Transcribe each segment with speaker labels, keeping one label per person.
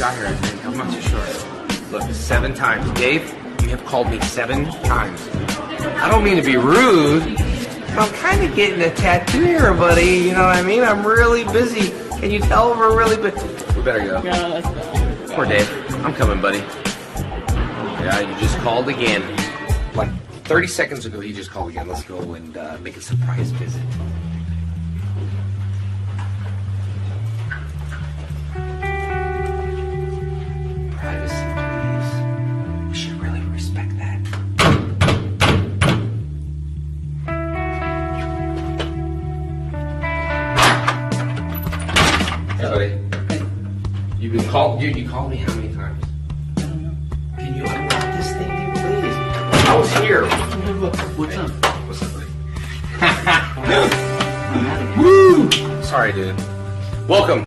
Speaker 1: got here, I'm not too sure. Look, 7 times. Dave, you have called me 7 times. I don't mean to be rude, but I'm kind of getting a tattoo here, buddy. You know what I mean? I'm really busy. Can you tell we're really busy? We better go.
Speaker 2: Yeah, let's go.
Speaker 1: Poor Dave. I'm coming, buddy. Yeah, you just called again. Like 30 seconds ago, he just called again. Let's go and make a surprise visit. Privacy, please. We should really respect that. Hey, buddy. You've been called. Dude, you called me how many times? Can you unlock this thing, dude, please? I was here.
Speaker 2: What's up?
Speaker 1: What's up, buddy? Woo! Sorry, dude. Welcome.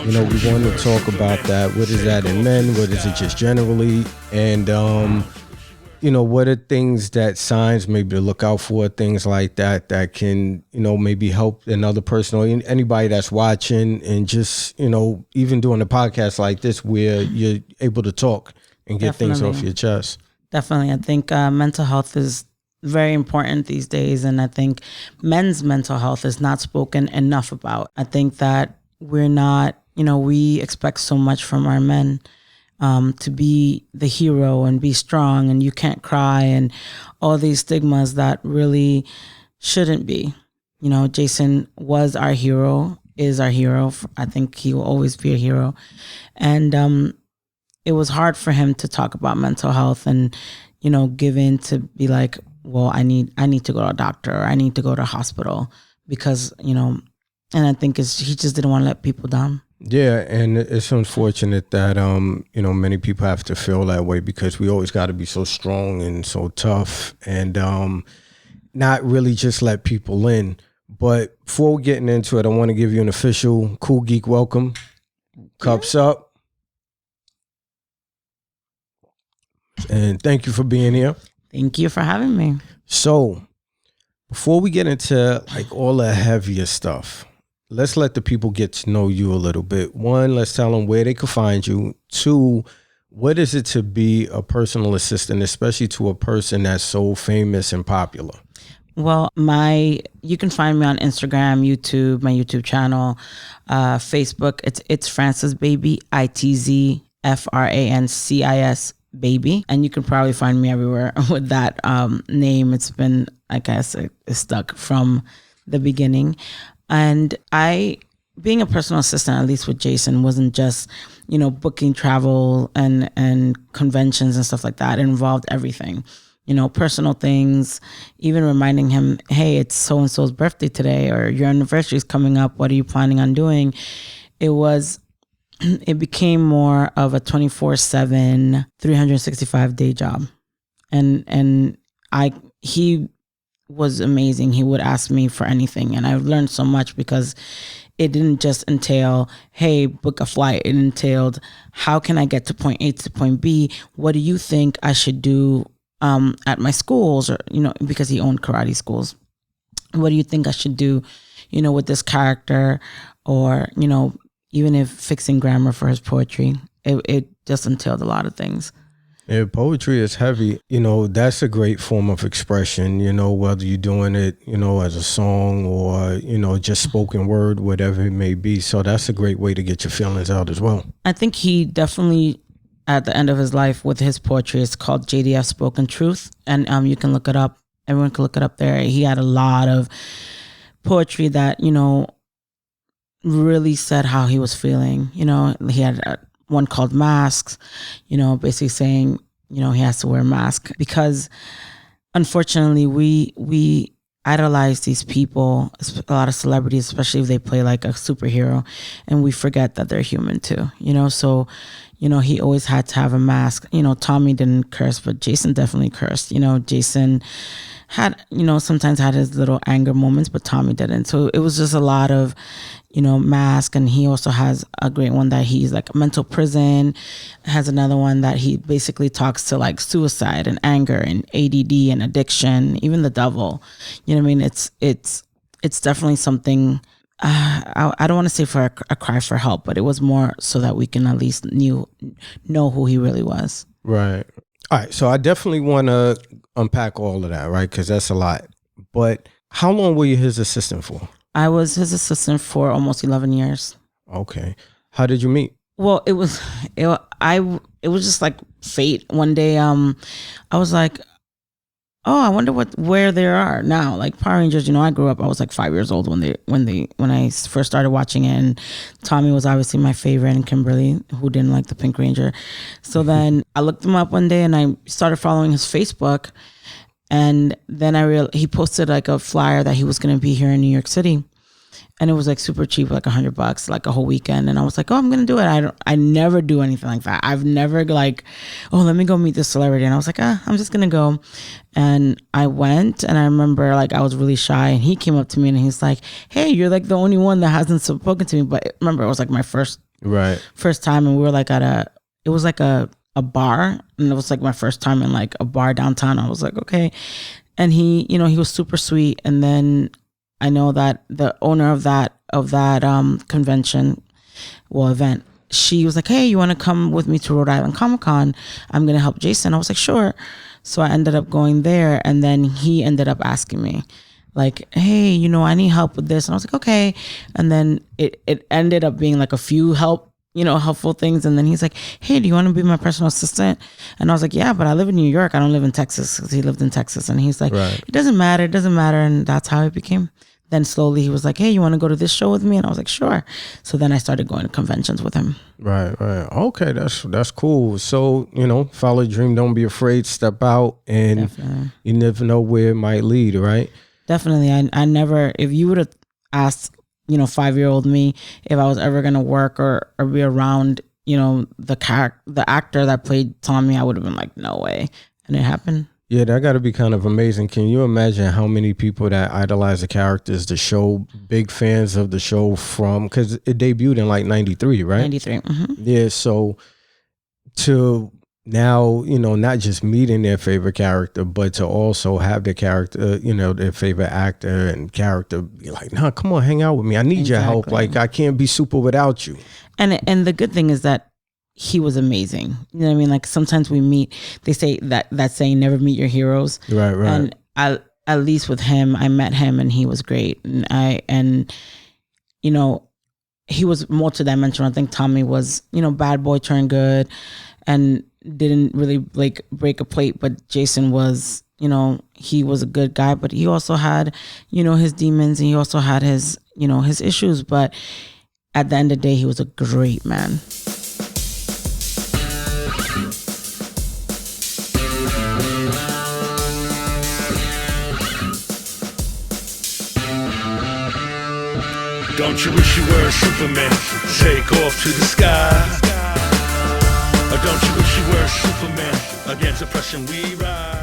Speaker 3: You know, we want to talk about that. What is that in men? What is it just generally? And, you know, what are things that signs maybe to look out for, things like that, that can, you know, maybe help another person or anybody that's watching, and just, you know, even doing a podcast like this where you're able to talk and get things off your chest.
Speaker 2: Definitely. I think mental health is very important these days. And I think men's mental health is not spoken enough about. I think that we're not, you know, we expect so much from our men, to be the hero and be strong and you can't cry and all these stigmas that really shouldn't be. You know, Jason was our hero, is our hero. I think he will always be a hero. And it was hard for him to talk about mental health and, you know, give in to be like, well, I need to go to a doctor, or I need to go to a hospital because, you know, and I think he just didn't want to let people down.
Speaker 3: Yeah, and it's unfortunate that you know, many people have to feel that way, because we always got to be so strong and so tough and not really just let people in. But before getting into it, I want to give you an official Cool Geek welcome. Cups up. And thank you for being here.
Speaker 2: Thank you for having me.
Speaker 3: So, before we get into like all the heavier stuff, let's let the people get to know you a little bit. 1, let's tell them where they can find you. 2, what is it to be a personal assistant, especially to a person that's so famous and popular?
Speaker 2: Well, you can find me on Instagram, YouTube, my YouTube channel, Facebook. It's Francis Baby, ITZFRANCIS Baby, and you can probably find me everywhere with that name. It's been, I guess, it's stuck from the beginning. And being a personal assistant, at least with Jason, wasn't just, you know, booking travel and conventions and stuff like that. It involved everything, you know, personal things, even reminding him, hey, it's so-and-so's birthday today, or your anniversary is coming up. What are you planning on doing? It became more of a 24/7, 365-day job. And he was amazing. He would ask me for anything. And I've learned so much, because it didn't just entail, hey, book a flight. It entailed, how can I get to point A to point B? What do you think I should do at my schools? Or, you know, because he owned karate schools. What do you think I should do, you know, with this character? Or, you know, even if fixing grammar for his poetry, it just entailed a lot of things.
Speaker 3: Yeah, poetry is heavy. You know, that's a great form of expression, you know, whether you're doing it, you know, as a song or, you know, just spoken word, whatever it may be. So that's a great way to get your feelings out as well.
Speaker 2: I think he definitely, at the end of his life with his poetry, it's called JDF Spoken Truth. And you can look it up. Everyone can look it up there. He had a lot of poetry that, you know, really said how he was feeling. You know, he had one called Masks, you know, basically saying, you know, he has to wear a mask because unfortunately we idolize these people, a lot of celebrities, especially if they play like a superhero, and we forget that they're human too, you know? So, you know, he always had to have a mask. You know, Tommy didn't curse, but Jason definitely cursed. You know, Jason had, you know, sometimes had his little anger moments, but Tommy didn't. So it was just a lot of, Mask, and he also has a great one that he's like a mental prison. Has another one that he basically talks to like suicide and anger and ADD and addiction, even the devil. You know what I mean? It's definitely something. I don't want to say for a cry for help, but it was more so that we can at least know who he really was.
Speaker 3: Right. All right. So I definitely want to unpack all of that, right? Because that's a lot. But how long were you his assistant for?
Speaker 2: I was his assistant for almost 11 years.
Speaker 3: Okay. How did you meet?
Speaker 2: Well, it was just like fate. One day, I was like, oh, I wonder where they are now. Like Power Rangers, I grew up. I was like 5 years old when I first started watching it, and Tommy was obviously my favorite, and Kimberly, who didn't like the Pink Ranger. So then I looked him up one day, and I started following his Facebook, and then he posted like a flyer that he was going to be here in New York City. And it was like super cheap, like $100, like a whole weekend. And I was like, oh, I'm going to do it. I never do anything like that. I've never like, oh, let me go meet this celebrity. And I was like, I'm just going to go. And I went, and I remember like I was really shy, and he came up to me and he's like, hey, you're like the only one that hasn't spoken to me. But remember, it was like my first time. And we were like it was like a bar. And it was like my first time in like a bar downtown. I was like, okay. And he was super sweet. And then I know that the owner of that convention, event, she was like, hey, you want to come with me to Rhode Island Comic-Con? I'm going to help Jason. I was like, sure. So I ended up going there, and then he ended up asking me like, hey, I need help with this. And I was like, okay. And then it ended up being like a few helpful things. And then he's like, hey, do you want to be my personal assistant? And I was like, yeah, but I live in New York. I don't live in Texas, because he lived in Texas. And he's like, It doesn't matter. And that's how it became. Then slowly he was like, hey, you want to go to this show with me? And I was like, sure. So then I started going to conventions with him. Right.
Speaker 3: Okay, that's cool. So, follow your dream. Don't be afraid. Step out. And definitely. You never know where it might lead, right?
Speaker 2: Definitely. I never, if you would have asked, 5-year-old me if I was ever going to work or be around, the actor that played Tommy, I would have been like, no way. And it happened.
Speaker 3: Yeah, that got to be kind of amazing. Can you imagine how many people that idolize the characters, the show, big fans of the show because it debuted in like 93, right?
Speaker 2: 93. Mm-hmm.
Speaker 3: Yeah, so to now, not just meeting their favorite character, but to also have the character, their favorite actor and character be like, nah, come on, hang out with me. I need your help. Like, I can't be super without you.
Speaker 2: And the good thing is that he was amazing. You know what I mean? Like sometimes we meet, they say that saying, never meet your heroes.
Speaker 3: Right.
Speaker 2: And at least with him, I met him and he was great. And he was multidimensional. I think Tommy was, bad boy turned good and didn't really like break a plate. But Jason was, he was a good guy, but he also had, his demons, and he also had his, his issues. But at the end of the day, he was a great man.
Speaker 4: Don't you wish you were a Superman? Take off to the sky. Or don't you wish you were a Superman? Against oppression we rise.